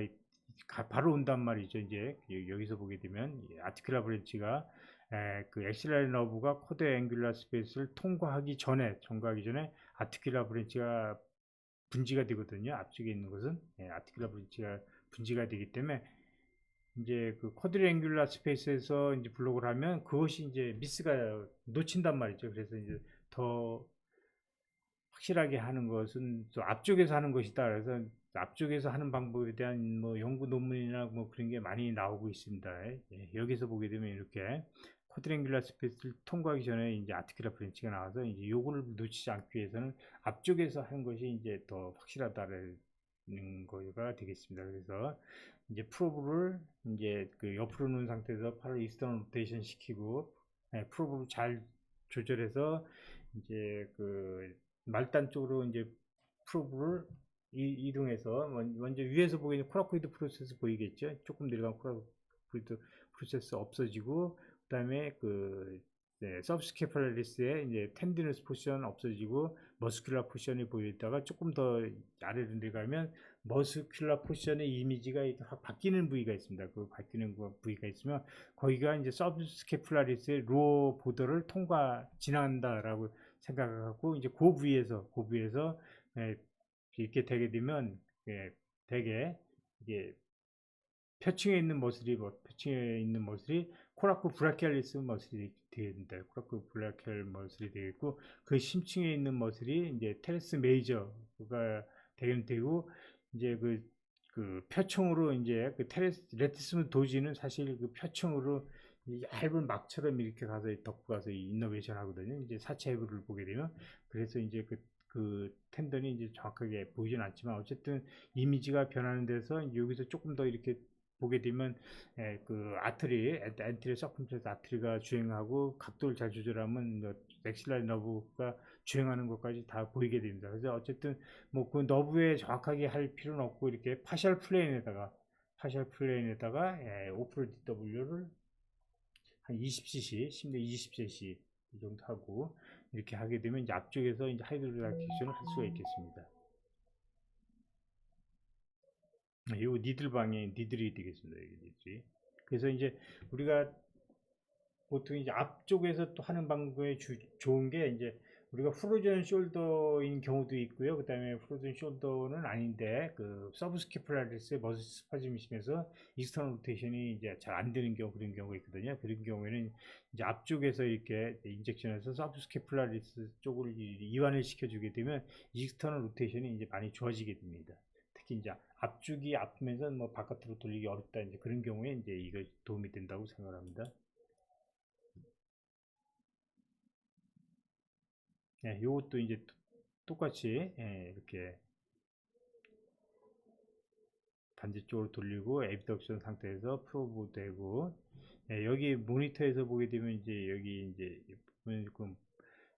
바로 온단 말이죠. 이제 여기서 보게 되면 아티큘라 브랜치가 그 엑실랄 너브가 쿼드 앵귤라 스페이스를 통과하기 전에 아티큘라 브랜치가 분지가 되거든요. 앞쪽에 있는 것은 아티큘라 브랜치가 분지가 되기 때문에 이제 그 쿼드랭귤라 스페이스에서 이제 블록을 하면 그것이 이제 미스가 놓친단 말이죠. 그래서 이제 더 확실하게 하는 것은 또 앞쪽에서 하는 것이다. 그래서 앞쪽에서 하는 방법에 대한 뭐 연구 논문이나 뭐 그런 게 많이 나오고 있습니다. 예, 여기서 보게 되면 이렇게 쿼드랭귤라 스페이스를 통과하기 전에 이제 아티큘라 브랜치가 나와서 이제 요거를 놓치지 않기 위해서는 앞쪽에서 하는 것이 이제 더 확실하다는 거가 되겠습니다. 그래서 이제 프로브를 이제 그 옆으로 놓은 상태에서 팔을 이스턴 로테이션 시키고, 프로브를 잘 조절해서 이제 그 말단 쪽으로 이제 프로브를 이동해서 먼저 위에서 보이는 코라코이드 프로세스 보이겠죠? 조금 내려간 코라코이드 프로세스 없어지고, 그 다음에 그 서브스케팔리스의 이제 텐디너스 포션 없어지고 머스큘라 포션이 보이다가 조금 더 아래로 내려가면 머스큘라 포션의 이미지가 이렇게 확 바뀌는 부위가 있습니다. 그 바뀌는 부위가 있으면 거기가 이제 서브스케플라리스의 로어 보더를 지나간다라고 생각하고, 이제 그 부위에서 이렇게 되게 되면 되게 이게 표층에 있는 머슬이 코라코 브라키알리스 머슬이 되겠습니다. 코라코 브라키알 머슬이 되겠고, 그 심층에 있는 머슬이 이제 테레스 메이저가 되고, 이제 그 표층으로 이제 그 레티스문 도지는 사실 그 표층으로 얇은 막처럼 이렇게 가서 덮고 가서 이너베이션 하거든요. 이제 사체 해부를 보게 되면, 그래서 이제 그 텐던이 이제 정확하게 보이진 않지만 어쨌든 이미지가 변하는 데서 여기서 조금 더 이렇게 보게 되면 그 엔트리 서컴플렉스 아트리가 주행하고 각도를 잘 조절하면 엑실랄 너브가 주행하는 것까지 다 보이게 됩니다. 그래서 어쨌든 뭐 그 너브에 정확하게 할 필요는 없고, 이렇게 파셜 플레인에다가 오프로 DW를 한 20cc, 심지어 20cc 이 정도 하고 이렇게 하게 되면 이제 앞쪽에서 이제 하이드로라이케이션을 할 수가 있겠습니다. 요 니들이 되겠습니다. 니들이. 그래서 이제 우리가 보통 이제 앞쪽에서 또 하는 방법에 좋은 게 이제 우리가 프로전 숄더인 경우도 있고요. 그 다음에 프로전 숄더는 아닌데 그 서브스캐플라리스의 머슬 스파즘이 심해서 익스터널 로테이션이 이제 잘 안 되는 경우, 그런 경우가 있거든요. 그런 경우에는 이제 앞쪽에서 이렇게 인젝션해서 서브스캐플라리스 쪽을 이완을 시켜주게 되면 익스터널 로테이션이 이제 많이 좋아지게 됩니다. 특히 이제 앞쪽이 아프면서 뭐 바깥으로 돌리기 어렵다, 이제 그런 경우에 이제 이거 도움이 된다고 생각합니다. 예, 요것도 이제 똑같이, 예, 이렇게 반대쪽으로 돌리고 애브덕션 상태에서 프로브 되고, 예, 여기 모니터에서 보게 되면 이제 여기 이제 보면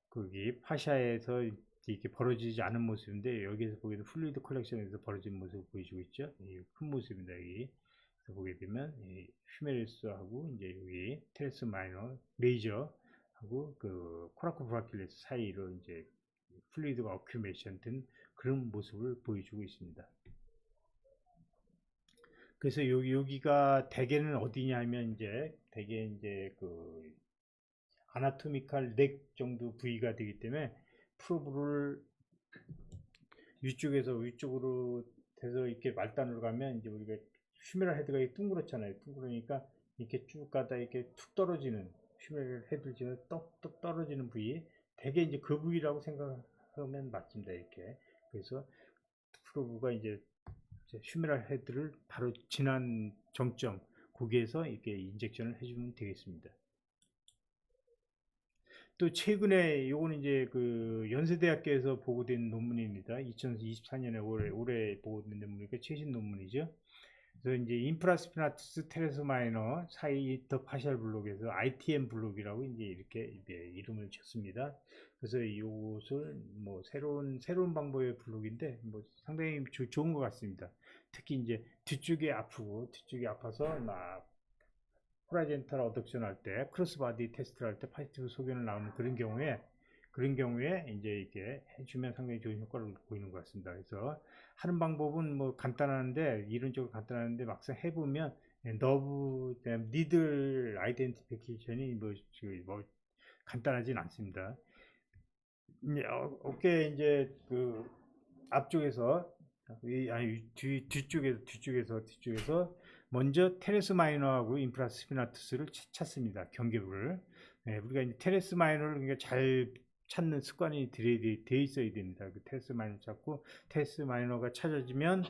거기 파샤에서 이렇게 벌어지지 않은 모습인데, 여기에서 보게 되면 플루이드 컬렉션에서 벌어진 모습을 보여주고 있죠. 큰 모습입니다. 여기 보게 되면 휴메리스하고 이제 여기 테레스 마이너 메이저 하고 그 코라코 브라킬레스 사이로 이제 플루이드가 어큐메이션 된 그런 모습을 보여주고 있습니다. 그래서 여기가 대개는 어디냐면 이제 대개 이제 그 아나토미칼 넥 정도 부위가 되기 때문에 프로브를 위쪽으로 돼서 이렇게 말단으로 가면 이제 우리가 휴메랄 헤드가 둥그렇잖아요. 둥그러니까 이렇게 쭉 가다 이렇게 툭 떨어지는, 휴메랄 헤드 중에 떡 떨어지는 부위, 대개 이제 그 부위라고 생각하면 맞습니다. 이렇게. 그래서 프로브가 이제 휴메랄 헤드를 바로 지난 정점 거기에서 이렇게 인젝션을 해주면 되겠습니다. 또 최근에 요거는 이제 그 연세대학교에서 보고된 논문입니다. 2024년에 올해 보고된 논문이니까 최신 논문이죠. 그래서 이제 인프라스피나투스 테레스 마이너 사이 더 파셜 블록에서 ITM 블록이라고 이제 이렇게 이름을 줬습니다. 그래서 이것을 뭐 새로운 방법의 블록인데 뭐 상당히 좋은 것 같습니다. 특히 이제 뒤쪽이 아파서 막 호라이젠탈 어덕션 할 때, 크로스바디 테스트를 할 때 파지티브 소견을 나오는 그런 경우에 이제 이렇게 해주면 상당히 좋은 효과를 보이는 것 같습니다. 그래서 하는 방법은 뭐 간단한데, 이론적으로 간단한데 막상 해보면 너브 니들 아이덴티피케이션이 뭐 간단하진 않습니다. 어깨 이제 그 앞쪽에서 아니 뒤쪽에서 먼저 테레스 마이너하고 인프라스피나투스를 찾습니다. 경계부를. 예, 우리가 이제 테레스 마이너를 그러니까 잘 찾는 습관이 돼 있어야 됩니다. 그 테레스 마이너 찾고 테레스 마이너가 찾아지면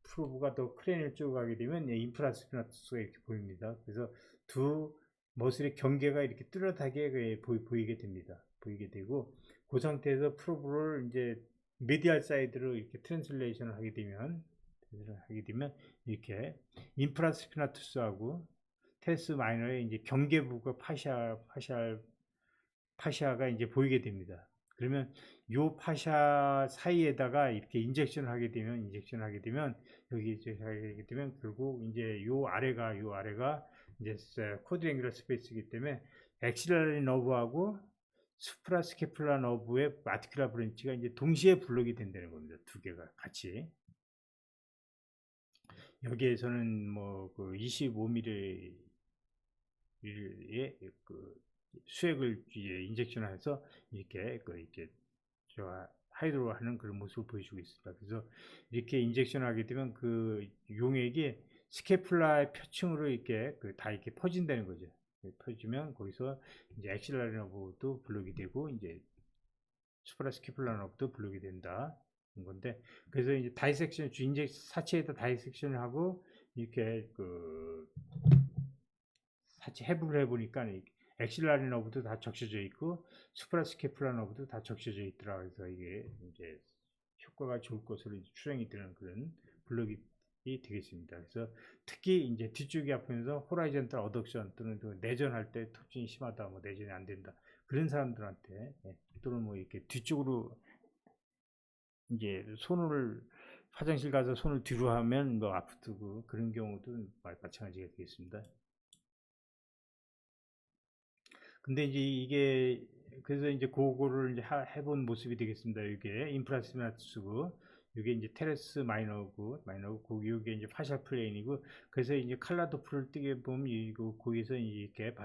프로브가 더 크레인을 쭉 가게 되면 예, 인프라스피나투스가 이렇게 보입니다. 그래서 두 머슬의 경계가 이렇게 뚜렷하게 보이게 됩니다. 보이게 되고 그 상태에서 프로브를 이제 미디얼 사이드로 이렇게 트랜슬레이션을 하게 되면 이렇게 인프라스피나투스하고 테스 마이너의 이제 경계부가 파샤가 이제 보이게 됩니다. 그러면 요 파샤 사이에다가 이렇게 인젝션을 하게 되면 여기 이제 하게 되면 결국 이제 요 아래가 이제 쿼드랭귤러 스페이스이기 때문에 엑실러리 너브하고 수프라스케플라 너브의 아티큘라 브랜치가 이제 동시에 블록이 된다는 겁니다. 두 개가 같이. 여기에서는 뭐 그 25mm의 그 수액을 인젝션을 해서 이렇게 하이드로 하는 그런 모습을 보여주고 있습니다. 그래서 이렇게 인젝션을 하게 되면 그 용액이 스케플라의 표층으로 이렇게 다 이렇게 퍼진다는 거죠. 퍼지면 거기서 이제 엑실라리 너브도 블록이 되고 이제 수프라스케플라 너브도 블록이 된다. 건데 그래서 이제 다이섹션 인젝 사체에다 다이섹션을 하고 이렇게 그 사체 해부를 해보니까 엑실라리 너브도 다 적셔져 있고 수프라스케플라 너브도 다 적셔져 있더라. 그래서 이게 이제 효과가 좋을 것으로 추정이 되는 그런 블록이 되겠습니다. 그래서 특히 이제 뒤쪽이 아프면서 호라이젠탈 어덕션 또는 내전할 때 통증이 심하다, 뭐 내전이 안 된다 그런 사람들한테 또는 뭐 이렇게 뒤쪽으로 이제 손을 화장실 가서 손을 뒤로 하면 뭐 아프고 그런 경우도 마찬가지가 되겠습니다. 근데 이제 이게 그래서 이제 그거를 이제 해본 모습이 되겠습니다. 이게 인프라스마트스고 이게 이제 테레스 마이너고 이게 이제 파셜 플레인이고 그래서 이제 칼라도프를 뜨게 보면 이거 거기서 이렇게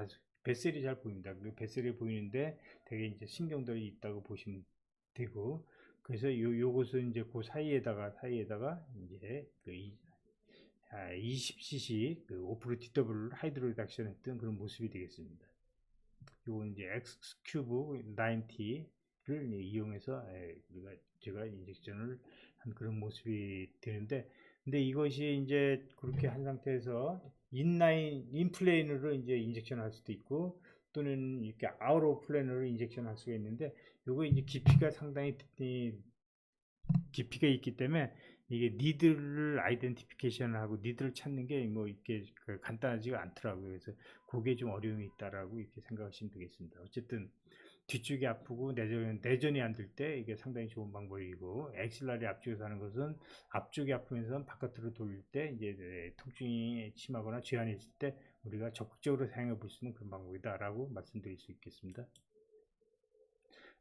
뱃살이 잘 보입니다. 그 뱃살이 보이는데 되게 이제 신경들이 있다고 보시면 되고, 그래서 요것은 이제 그 사이에다가 이제 그 20cc 그 오프로 디더블 하이드로 리덕션 했던 그런 모습이 되겠습니다. 요건 이제 X 큐브 90를 이용해서 제가 인젝션을 한 그런 모습이 되는데, 근데 이것이 이제 그렇게 한 상태에서 인플레인으로 이제 인젝션 할 수도 있고, 또는 이렇게 아웃 오브 플레인으로 인젝션 할 수가 있는데, 요거 이제 깊이가 상당히 깊이가 있기 때문에 이게 니드를 아이덴티피케이션을 하고 니드를 찾는 게 뭐 이렇게 간단하지가 않더라고요. 그래서 그게 좀 어려움이 있다라고 이렇게 생각하시면 되겠습니다. 어쨌든 뒤쪽이 아프고 내전이 안 될 때 이게 상당히 좋은 방법이고, 엑실라리 앞쪽에서 하는 것은 앞쪽이 아프면서 바깥으로 돌릴 때 이제 통증이 심하거나 제한이 있을 때 우리가 적극적으로 사용해 볼 수 있는 그런 방법이다라고 말씀드릴 수 있겠습니다.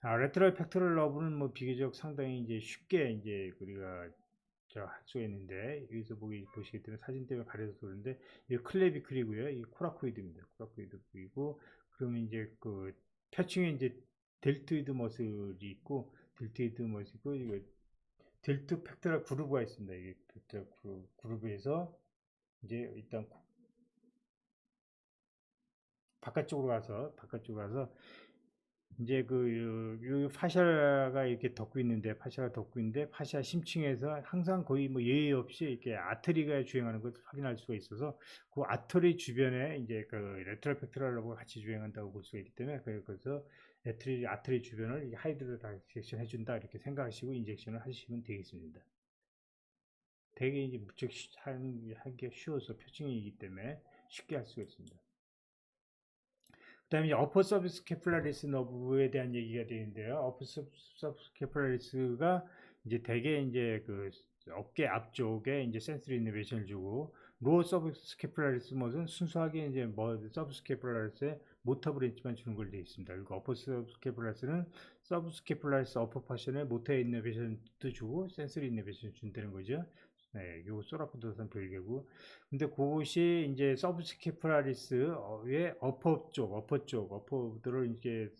레트럴 팩토럴 러브는 뭐 비교적 상당히 이제 쉽게 이제 우리가 할 수가 있는데, 여기서 보시게 되면 사진 때문에 가려서 그런데 이 클레비클이고요, 이 코라코이드입니다. 코라코이드 부위고, 그러면 이제 그 표층에 이제 델토이드 머슬이 있고, 이거 델트 팩토럴 그루브가 있습니다. 이게 팩토럴 그루브에서 이제 일단 바깥쪽으로 가서 이제 파샤가 이렇게 파샤가 덮고 있는데, 파샤 심층에서 항상 거의 뭐 예의 없이 이렇게 아트리가 주행하는 것을 확인할 수가 있어서, 그 아트리 주변에 이제 그 레트럴 팩토럴하고 같이 주행한다고 볼 수가 있기 때문에, 그래서 아트리 주변을 하이드로 다 인젝션 해준다 이렇게 생각하시고 인젝션을 하시면 되겠습니다. 되게 이제 무척 하기가 쉬워서 표층이기 때문에 쉽게 할 수가 있습니다. 그 다음에 어퍼 서비스 캐플라리스 너브에 대한 얘기가 되는데요. 어퍼 서비스 캐플라리스가 이제 대개 이제 그 어깨 앞쪽에 이제 센서리 이너베이션을 주고, 로어 서비스 캐플라리스 것은 순수하게 이제 서비스 캐플라리스에 모터 브랜치만 주는 걸로 되어 있습니다. 그리고 어퍼 서비스 캐플라리스는 서비스 캐플라리스 어퍼 파션에 모터 이너베이션도 주고 센서리 이너베이션을 준다는 거죠. 네, 요 소라코드선 별개고, 근데 그것이 이제 서브스케프라리스의 어퍼들을 이제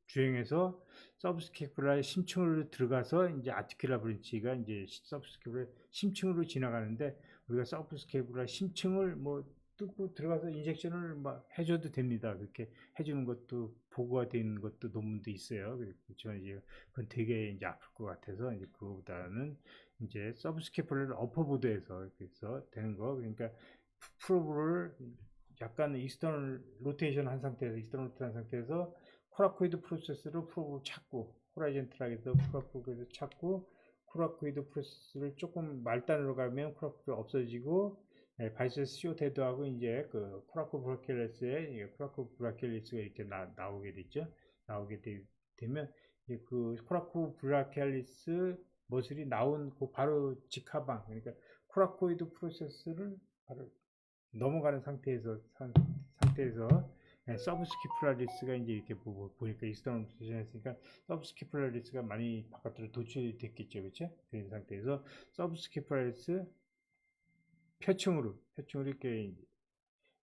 주행해서 서브스케프라의 심층으로 들어가서 이제 아티큘라 브랜치가 이제 서브스케프라 심층으로 지나가는데, 우리가 서브스케프라 심층을 뭐 뚫고 들어가서 인젝션을 막 해줘도 됩니다. 그렇게 해주는 것도 보고가 되는 것도 논문도 있어요. 그렇지만 이제 그건 되게 이제 아플 것 같아서, 이제 그거보다는 이제 서브스케프를 어퍼보드에서 그래서 되는 거, 그러니까 프로브를 약간 이스턴 로테이션 한 상태에서 코라코이드 프로세스로 프로브를 찾고, 호라이젠탈하게도 코라코이드 찾고, 코라코이드 프로세스를 조금 말단으로 가면 코라코이드 없어지고, 바이세스 시오테드하고 이제 그 코라코 브라켈리스가 이렇게 나오게 되죠. 되면 이제 그 코라코 브라켈리스 머슬이 나온 그 바로 직하방, 그러니까 코라코이드 프로세스를 바로 넘어가는 상태에서 서브스키플라리스가 이제 이렇게 보니까 이스턴 포지션 했으니까 서브스키플라리스가 많이 바깥으로 도출이 됐겠죠, 그렇죠? 그런 상태에서 서브스키플라리스 표층으로 이렇게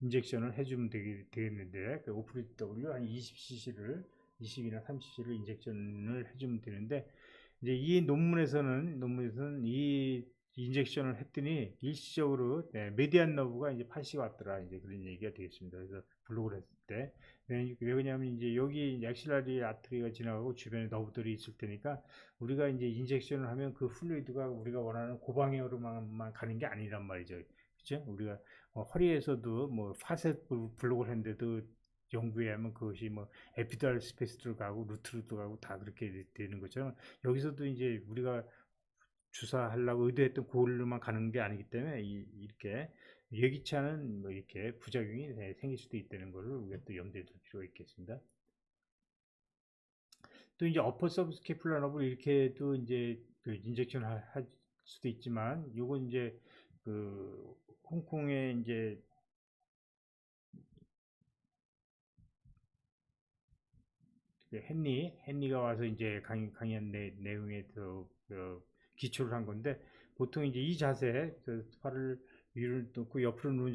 인젝션을 해주면 되겠는데, 그 오프리트 W 한 20cc를 20이나 30cc를 인젝션을 해주면 되는데, 이제 이 논문에서는 이 인젝션을 했더니 일시적으로 메디안 너브가 이제 80이 왔더라, 이제 그런 얘기가 되겠습니다. 그래서 블록을 했을 때, 왜 그러냐면 이제 여기 엑실라리 아트리가 지나가고 주변에 너브들이 있을 테니까, 우리가 이제 인젝션을 하면 그 플루이드가 우리가 원하는 고방향으로만 가는 게 아니란 말이죠. 그렇죠? 우리가 허리에서도 뭐 파셋 블록을 했는데도 연구에 하면 그것이 뭐 에피달 스페이스로 가고 루트로도 가고 다 그렇게 되는 것처럼, 여기서도 이제 우리가 주사하려고 의도했던 고리로만 가는 게 아니기 때문에 이렇게 예기치 않은 뭐 이렇게 부작용이 생길 수도 있다는 것을 우리가 또 염두에 둘 필요가 있겠습니다. 또 이제 어퍼 서브스케플라 너블 이렇게도 이제 그 인젝션 할 수도 있지만, 요건 이제 그 홍콩에 이제 그 헨리가 와서 이제 강의한 내용에 더 기초를 한 건데, 보통 이제 이 자세, 팔을 위를 놓고 옆으로 누운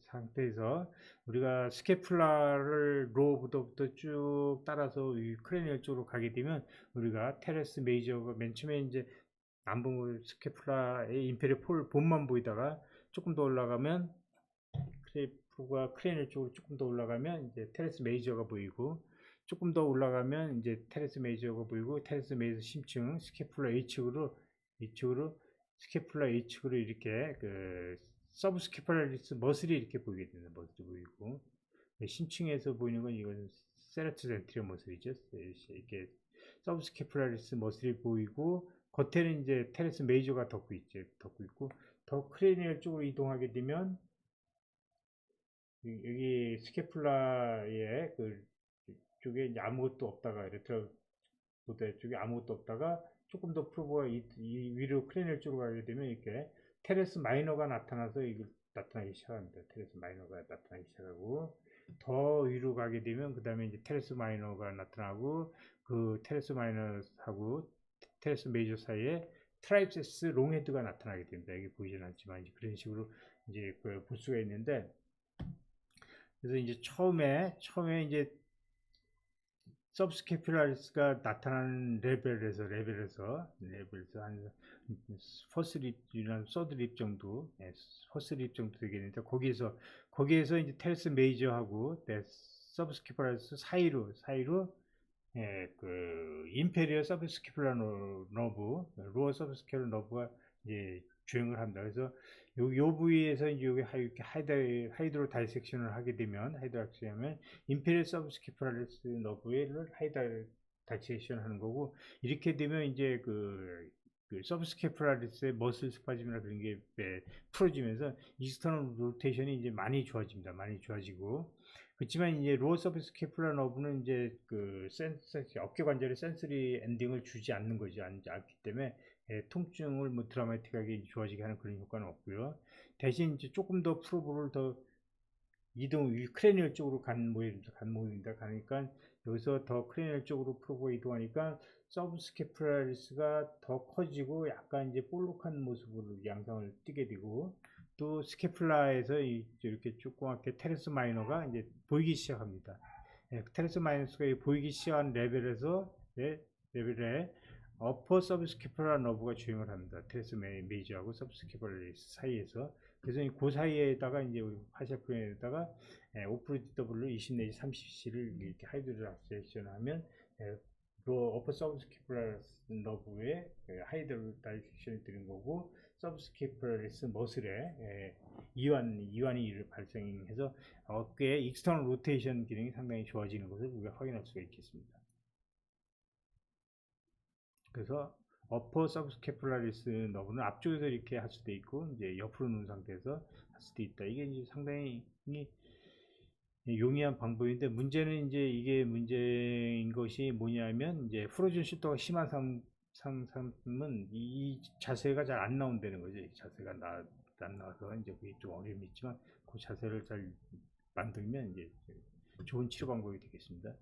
상태에서 우리가 스캐플라를 로부터부터 쭉 따라서 이 크레니얼 쪽으로 가게 되면 우리가 테레스 메이저가 맨 처음에 이제 남부 스캐플라의 임페리얼 폴 본만 보이다가 조금 더 올라가면 크레프가 크레니얼 쪽으로 조금 더 올라가면 이제 테레스 메이저가 보이고, 조금 더 올라가면 이제 테레스 메이저가 보이고, 테레스 메이저 심층 스캐플라 H측으로 스캐플라 H측으로 이렇게 그 서브 스캐플라리스 머슬이 이렇게 보이게 되는 머슬이 보이고, 심층에서 보이는 건 이건 세라토젠트리어 머슬이죠. 이렇게 서브 스캐플라리스 머슬이 보이고, 겉에는 이제 테레스 메이저가 덮고 있고, 더 크레니얼 쪽으로 이동하게 되면 여기 스캐플라의 그 쪽에 이제 아무것도 없다가 레트럴 보다 쪽에 아무것도 없다가 조금 더 프로브가 이 위로 크레니얼 쪽으로 가게 되면 이렇게 테레스 마이너가 나타나서 이걸 나타나기 시작합니다. 테레스 마이너가 나타나기 시작하고, 더 위로 가게 되면 그 다음에 이제 테레스 마이너가 나타나고, 그 테레스 마이너하고 테레스 메이저 사이에 트라이셉스 롱헤드가 나타나게 됩니다. 여기 보이진 않지만 이제 그런 식으로 이제 볼 수가 있는데, 그래서 이제 처음에 이제 서브스캐퓰라리스가 나타나는 레벨에서 한 퍼스트 립이나 서드 립 정도, 퍼스트 립 정도 되겠는데, 거기에서 이제 테레스 메이저하고 서브스캐퓰라리스 사이로 그 임페리얼 서브스캐퓰라 너브, 로어 서브스캐퓰라 너브가 이제 주행을 합니다. 그래서 요 부위에서 이제 여기 이렇게 하이드로 다이섹션을 하게 되면, 임페리얼 서브스캐퓰라리스 너브를 하이드로 다이섹션 하는 거고, 이렇게 되면 이제 그 서브스캐퓰라리스의 머슬 스파즘이나 그런 게 풀어지면서 익스터널 로테이션이 이제 많이 좋아집니다. 많이 좋아지고, 그렇지만 이제 로어 서브스캐퓰라 너브는 이제 그 어깨 관절에 센서리 엔딩을 주지 않는 거죠. 않기 때문에 통증을 뭐 드라마틱하게 좋아지게 하는 그런 효과는 없고요. 대신 이제 조금 더 프로브를 더 크레니얼 쪽으로 간 모양입니다. 가니까 여기서 더 크레니얼 쪽으로 프로브가 이동하니까 서브스캐플라리스가 더 커지고 약간 이제 볼록한 모습으로 양상을 띠게 되고, 또 스캐플라에서 이렇게 조그맣게 테레스 마이너가 이제 보이기 시작합니다. 테레스 마이너스가 보이기 시작한 레벨에서 레벨에 어퍼 서브스캐플라 너브가 주행을 합니다. 테레스 메이저하고 서브스캐플라리스 사이에서. 그래서 그 사이에다가 이제 파셜 프레임에다가 오프로디더블로 20 내지 30C를 이렇게 하이드로다이섹션을 하면 어퍼 서브스캐플라리스 너브에 하이드로다이섹션이 되는 거고, 서브스캐플라리스 머슬에 이완이 발생해서 어깨의 익스터널 로테이션 기능이 상당히 좋아지는 것을 우리가 확인할 수가 있겠습니다. 그래서 어퍼 서브스캐플라리스 너브는 앞쪽에서 이렇게 할 수도 있고, 이제 옆으로 놓은 상태에서 할 수도 있다. 이게 이제 상당히 용이한 방법인데, 문제는 이제 이게 문제인 것이 뭐냐면, 이제 프로즌 슈터가 심한 상품은 이 자세가 잘 안 나온다는 거죠. 이 자세가 안 나와서 이제 그게 좀 어려움이 있지만, 그 자세를 잘 만들면 이제 좋은 치료 방법이 되겠습니다.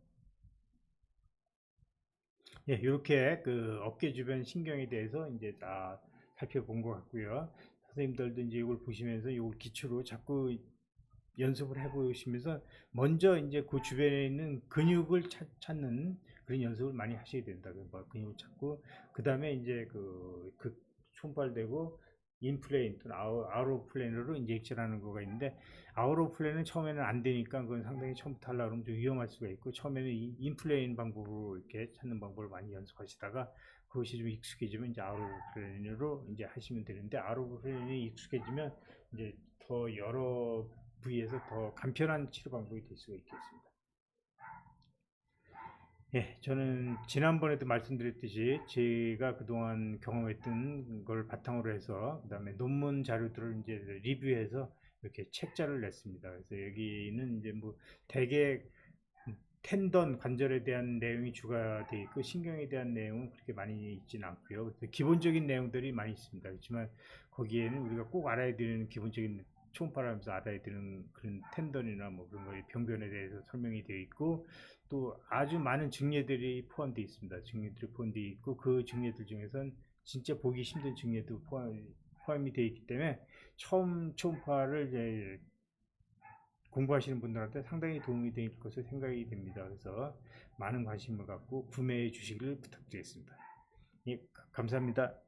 예, 이렇게 그 어깨 주변 신경에 대해서 이제 다 살펴본 것 같고요. 선생님들도 이제 이걸 보시면서 이걸 기초로 자꾸 연습을 해보시면서 먼저 이제 그 주변에 있는 근육을 찾는 그런 연습을 많이 하셔야 된다. 근육을 찾고, 그 다음에 이제 그 손발대고 인플레인 또는 아웃 플레인으로 이제 액션하는 거가 있는데, 아웃 플레인은 처음에는 안 되니까 그건 상당히 처음부터 하려고 하면 좀 위험할 수가 있고, 처음에는 인플레인 방법으로 이렇게 찾는 방법을 많이 연습하시다가 그것이 좀 익숙해지면 이제 아웃 플레인으로 이제 하시면 되는데, 아웃 플레인이 익숙해지면 이제 더 여러 부위에서 더 간편한 치료 방법이 될 수가 있겠습니다. 예, 저는 지난번에도 말씀드렸듯이 제가 그동안 경험했던 걸 바탕으로 해서 그 다음에 논문 자료들을 이제 리뷰해서 이렇게 책자를 냈습니다. 그래서 여기는 이제 뭐 대개 텐던 관절에 대한 내용이 주가 되어 있고, 신경에 대한 내용은 그렇게 많이 있지는 않고요. 기본적인 내용들이 많이 있습니다. 그렇지만 거기에는 우리가 꼭 알아야 되는 기본적인 초음파를 하면서 알아야 되는 그런 텐던이나 뭐 그런 거의 병변에 대해서 설명이 되어 있고, 또 아주 많은 증례들이 포함되어 있습니다. 증례들이 포함되어 있고, 그 증례들 중에선 진짜 보기 힘든 증례도 포함 포함이 되어 있기 때문에 처음 초음파를 이제 공부하시는 분들한테 상당히 도움이 될 것으로 생각이 됩니다. 그래서 많은 관심을 갖고 구매해 주시기를 부탁드리겠습니다. 예, 감사합니다.